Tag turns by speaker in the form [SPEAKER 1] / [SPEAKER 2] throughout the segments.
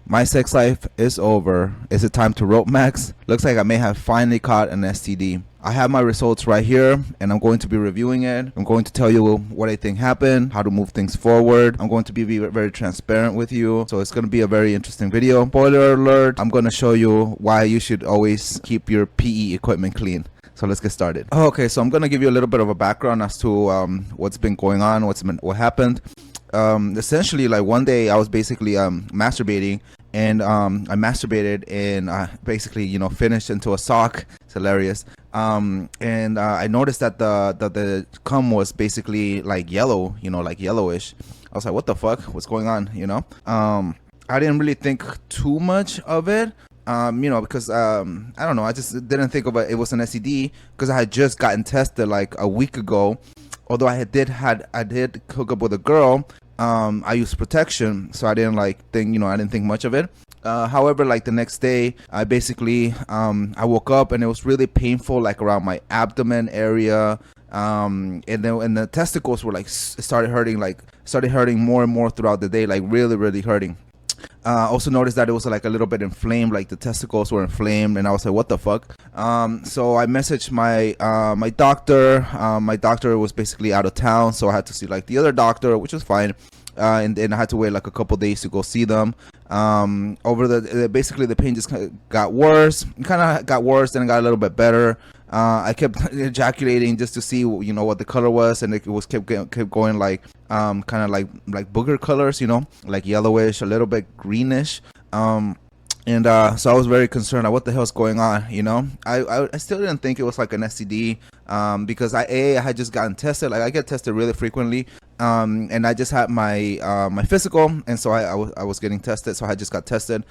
[SPEAKER 1] My sex life is over. Is it time to rope max? Looks like I may have finally caught an STD. I have my results right here and I'm going to be reviewing it. I'm going to tell you what I think happened, how to move things forward. I'm going to be very transparent with you. So it's going to be a very interesting video. Spoiler alert, I'm going to show you why you should always keep your PE equipment clean. So let's get started. Okay, so I'm going to give you a little bit of a background as to what's been going on, what happened. Essentially, like one day I was basically masturbating, and I masturbated and basically, you know, finished into a sock. It's hilarious. And I noticed that the cum was basically like yellow, you know, like yellowish. I was like, what the fuck? What's going on? You know, I didn't really think too much of it. You know, because I don't know, I just didn't think of it was an STD because I had just gotten tested like a week ago. Although I did hook up with a girl, I used protection, so I didn't think much of it. However, like the next day, I basically I woke up and it was really painful, like around my abdomen area, and the testicles were like started hurting more and more throughout the day, like really hurting. Also noticed that it was like a little bit inflamed, like the testicles were inflamed, and I was like, what the fuck? So I messaged my my doctor. My doctor was basically out of town, so I had to see like the other doctor, which was fine. And then I had to wait like a couple days to go see them. Basically the pain just got worse. It kind of got worse, then it got a little bit better. I kept ejaculating just to see, you know, what the color was, and it was kept going like kind of like booger colors, you know, like yellowish, a little bit greenish. And so I was very concerned, like, what the hell's going on, you know? I still didn't think it was like an STD, because I had just gotten tested. Like I get tested really frequently, and I just had my my physical, and so I was getting tested, so I just got tested.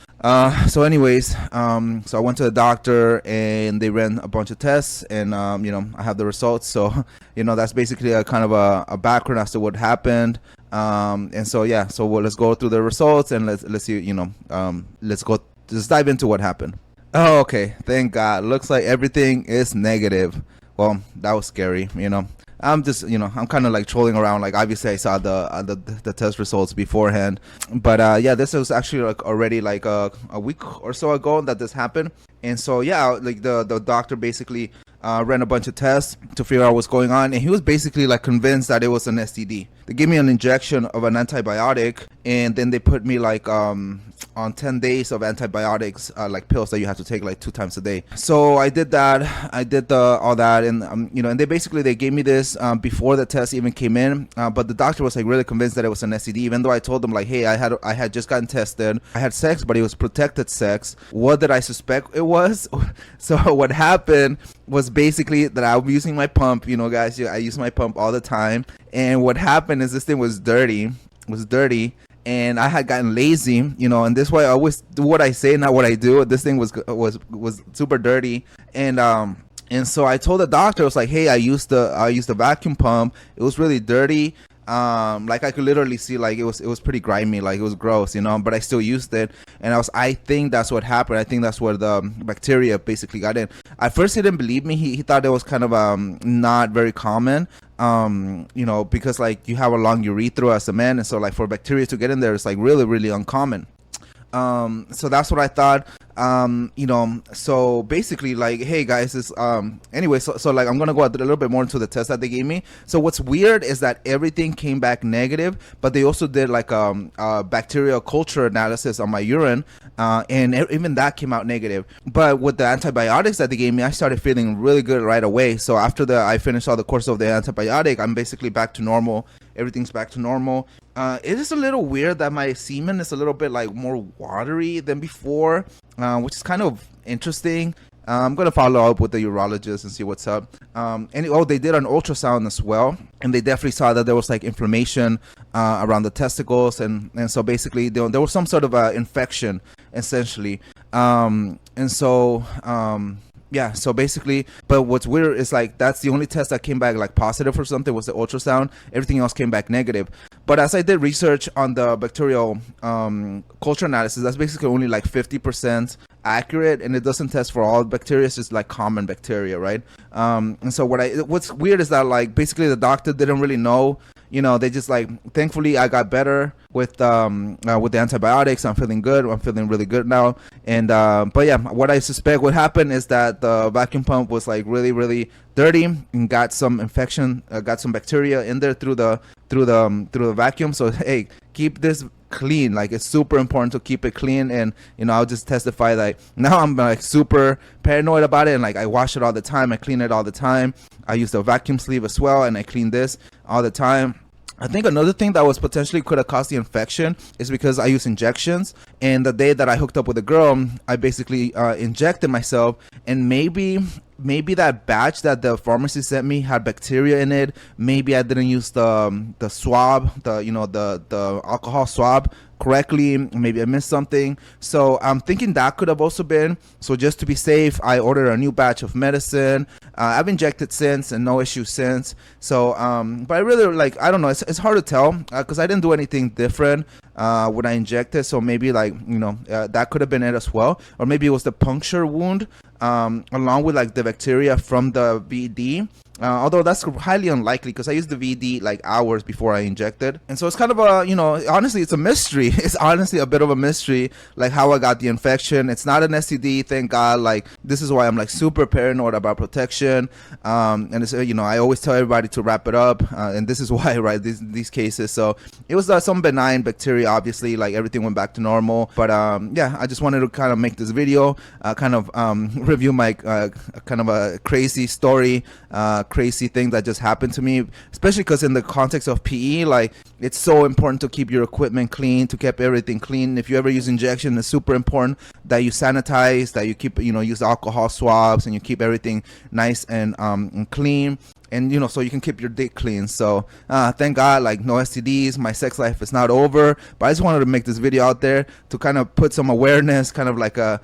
[SPEAKER 1] So anyways, so I went to the doctor and they ran a bunch of tests, and you know, I have the results. So you know, that's basically a kind of a background as to what happened. And so yeah, so let's go through the results and let's see, you know, let's dive into what happened. Oh, okay, thank God. Looks like everything is negative. Well, that was scary, you know. I'm just, you know, I'm kind of like trolling around. Like obviously I saw the test results beforehand, but yeah, this was actually like already like a week or so ago that this happened. And so yeah, like the doctor basically ran a bunch of tests to figure out what's going on, and he was basically like convinced that it was an STD. They gave me an injection of an antibiotic, and then they put me like on 10 days of antibiotics, like pills that you have to take like 2 times a day. So I did that. I did all that, and you know, and they gave me this before the test even came in. But the doctor was like really convinced that it was an STD, even though I told him like, hey, I had just gotten tested. I had sex, but it was protected sex. What did I suspect it was? So what happened was basically that I'm using my pump. You know, guys, I use my pump all the time. And what happened is this thing was dirty. And I had gotten lazy, you know, and this way I always do what I say, not what I do. This thing was super dirty, and so I told the doctor, I was like, hey, I used the vacuum pump. It was really dirty. Like I could literally see, like it was pretty grimy, like it was gross, you know, but I still used it. And I think that's what happened. I think that's where the bacteria basically got in. At first he didn't believe me. He thought it was kind of not very common, you know, because like you have a long urethra as a man, and so like for bacteria to get in there, it's like really uncommon. So that's what I thought. You know, so basically like, hey guys, it's anyway, so like I'm gonna go a little bit more into the test that they gave me. So what's weird is that everything came back negative, but they also did like a bacterial culture analysis on my urine, and even that came out negative. But with the antibiotics that they gave me, I started feeling really good right away. So after I finished all the course of the antibiotic, I'm basically back to normal. Everything's back to normal. It is a little weird that my semen is a little bit like more watery than before, which is kind of interesting. I'm gonna follow up with the urologist and see what's up. And they did an ultrasound as well, and they definitely saw that there was like inflammation around the testicles, and so basically there was some sort of infection essentially. And so yeah, so basically, but what's weird is like that's the only test that came back like positive for something was the ultrasound. Everything else came back negative. But as I did research on the bacterial culture analysis, that's basically only like 50% accurate, and it doesn't test for all bacteria. It's just like common bacteria, right? And so what's weird is that like basically the doctor didn't really know, they just like, thankfully I got better with the antibiotics. I'm feeling good. I'm feeling really good now. And but yeah, what I suspect would happen is that the vacuum pump was like really, really dirty and got some infection, got some bacteria in there through the vacuum. So hey, keep this clean. Like, it's super important to keep it clean. And I'll just testify that now I'm like super paranoid about it, and like I wash it all the time, I clean it all the time. I use the vacuum sleeve as well, and I clean this all the time. I think another thing that was potentially could have caused the infection is because I use injections. And the day that I hooked up with a girl, I basically injected myself, and maybe that batch that the pharmacy sent me had bacteria in it. Maybe I didn't use the swab, the alcohol swab correctly. Maybe I missed something. So I'm thinking that could have also been. So just to be safe, I ordered a new batch of medicine. I've injected since and no issue since. So but I really, like, I don't know, it's hard to tell because I didn't do anything different when I injected. So maybe like that could have been it as well, or maybe it was the puncture wound along with like the bacteria from the VD. Although that's highly unlikely because I used the VD like hours before I injected. And so it's kind of a, honestly, it's a mystery. It's honestly a bit of a mystery, like how I got the infection. It's not an STD, thank God. Like, this is why I'm like super paranoid about protection. And it's, I always tell everybody to wrap it up. And this is why, right, these cases. So it was some benign bacteria, obviously, like everything went back to normal. But yeah, I just wanted to kind of make this video, kind of review my kind of a crazy story, crazy thing that just happened to me, especially because in the context of PE, like, it's so important to keep your equipment clean, to keep everything clean. If you ever use injection, it's super important that you sanitize, that you keep, use alcohol swabs, and you keep everything nice and clean. And so you can keep your dick clean. So thank God, like, no STDs. My sex life is not over. But I just wanted to make this video out there to kind of put some awareness, kind of like a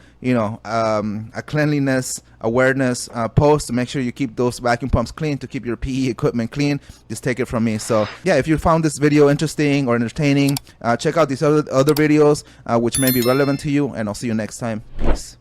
[SPEAKER 1] cleanliness awareness post, to make sure you keep those vacuum pumps clean, to keep your PE equipment clean. Just take it from me. So yeah, if you found this video interesting or entertaining, check out these other videos which may be relevant to you, and I'll see you next time. Peace.